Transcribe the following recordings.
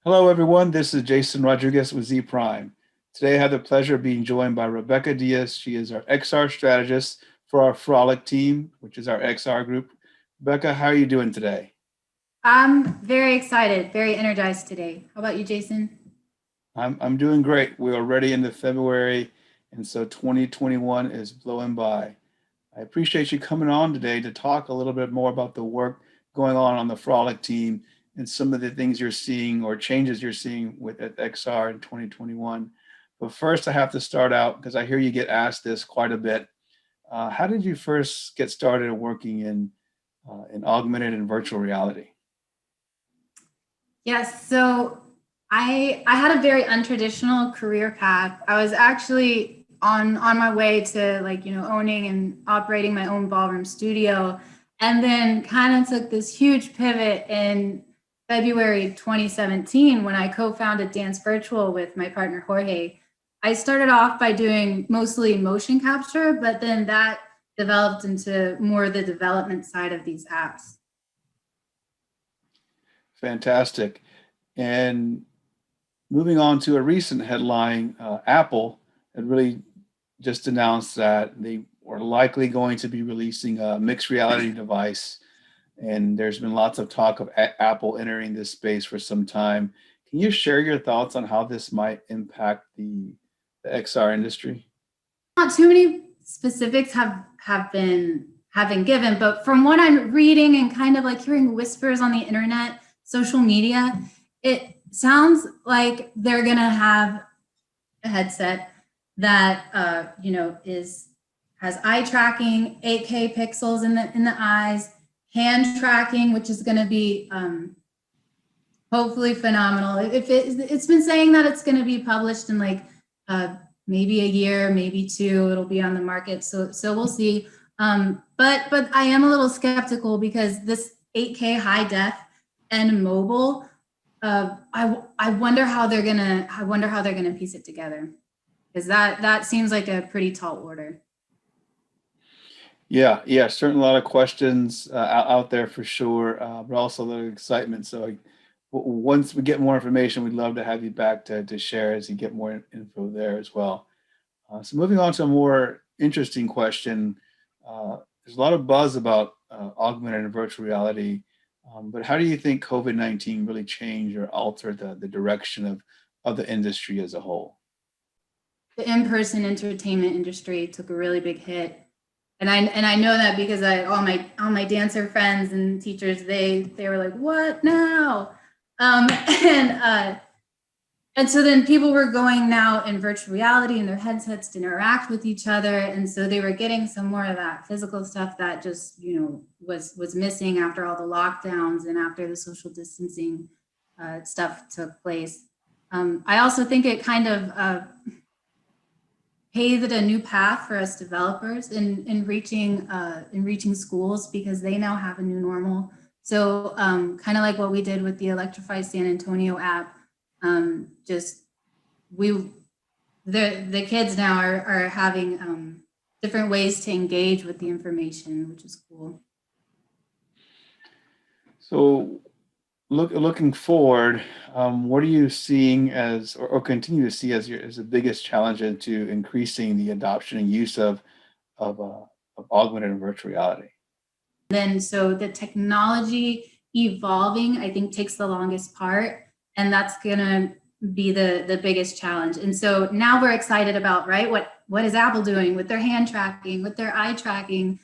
Hello, everyone. This is Jason Rodriguez with Z Prime. Today, I have the pleasure of being joined by Rebekah Diaz. She is our XR strategist for our Frolic team, which is our XR group. Rebekah, how are you doing today? I'm very excited, very energized today. How about you, Jason? I'm doing great. We are already into February, and so 2021 is blowing by. I appreciate you coming on today to talk a little bit more about the work going on the Frolic team and some of the things you're seeing or changes you're seeing with at XR in 2021. But first, I have to start out because I hear you get asked this quite a bit. How did you first get started working in augmented and virtual reality? Yes, so I had a very untraditional career path. I was actually on my way to owning and operating my own ballroom studio, and then kind of took this huge pivot in February 2017 when I co-founded Dance Virtual with my partner Jorge. I started off by doing mostly motion capture, but then that developed into more the development side of these apps. Fantastic. And moving on to a recent headline, Apple had really just announced that they are likely going to be releasing a mixed reality device. And there's been lots of talk of Apple entering this space for some time. Can you share your thoughts on how this might impact the XR industry? Not too many specifics have been given, but from what I'm reading and kind of like hearing whispers on the internet, social media, it sounds like they're gonna have a headset that is has eye tracking, 8K pixels in the eyes, hand tracking, which is going to be hopefully phenomenal. If it's been saying that it's going to be published in maybe a year, maybe two, it'll be on the market. So we'll see. But I am a little skeptical because this 8K high def and mobile, I wonder how they're gonna piece it together, because that seems like a pretty tall order. Yeah, certainly a lot of questions out there for sure, but also a lot of excitement. So once we get more information, we'd love to have you back to share as you get more info there as well. So moving on to a more interesting question, there's a lot of buzz about augmented and virtual reality, but how do you think COVID-19 really changed or altered the direction of the industry as a whole? The in-person entertainment industry took a really big hit, and I know that because all my dancer friends and teachers, they were like, what now? um and uh and so then people were going now in virtual reality and their headsets to interact with each other, and so they were getting some more of that physical stuff that just was missing after all the lockdowns and after the social distancing stuff took place. I also think it kind of paved a new path for us developers in reaching schools, because they now have a new normal. So kind of like what we did with the Electrify San Antonio app, just we the kids now are having different ways to engage with the information, which is cool. So looking forward, what are you seeing as, or continue to see as the biggest challenge into increasing the adoption and use of, uh, of augmented and virtual reality? Then so the technology evolving, I think, takes the longest part, and that's gonna be the biggest challenge. And so now we're excited about, right, what is Apple doing with their hand tracking, with their eye tracking.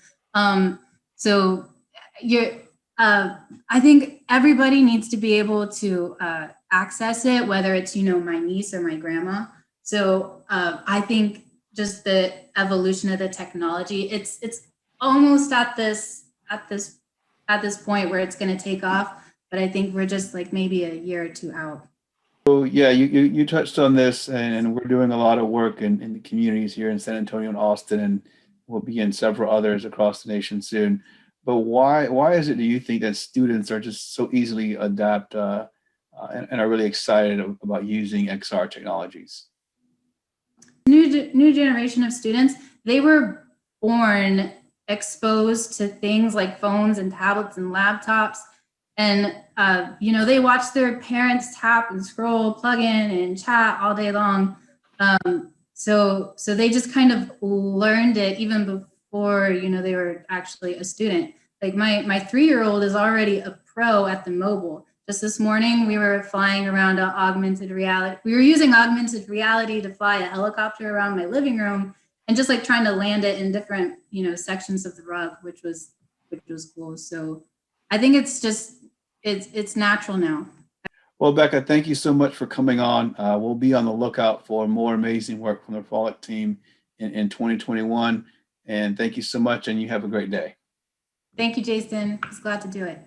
So you're I think everybody needs to be able to access it, whether it's my niece or my grandma. So I think just the evolution of the technology, it's almost at this point where it's going to take off, but I think we're just like maybe a year or two out. So yeah, you touched on this, and we're doing a lot of work in the communities here in San Antonio and Austin, and we'll be in several others across the nation soon. But why is it, do you think, that students are just so easily adapt and are really excited about using XR technologies? New generation of students, they were born exposed to things like phones and tablets and laptops, and they watch their parents tap and scroll, plug in and chat all day long. So they just kind of learned it even before, they were actually a student. Like my 3-year-old is already a pro at the mobile. Just this morning, we were flying around augmented reality. We were using augmented reality to fly a helicopter around my living room and just like trying to land it in different, sections of the rug, which was cool. So I think it's just, it's natural now. Well, Becca, thank you so much for coming on. We'll be on the lookout for more amazing work from the Frolic team in 2021. And thank you so much, and you have a great day. Thank you, Jason. I was glad to do it.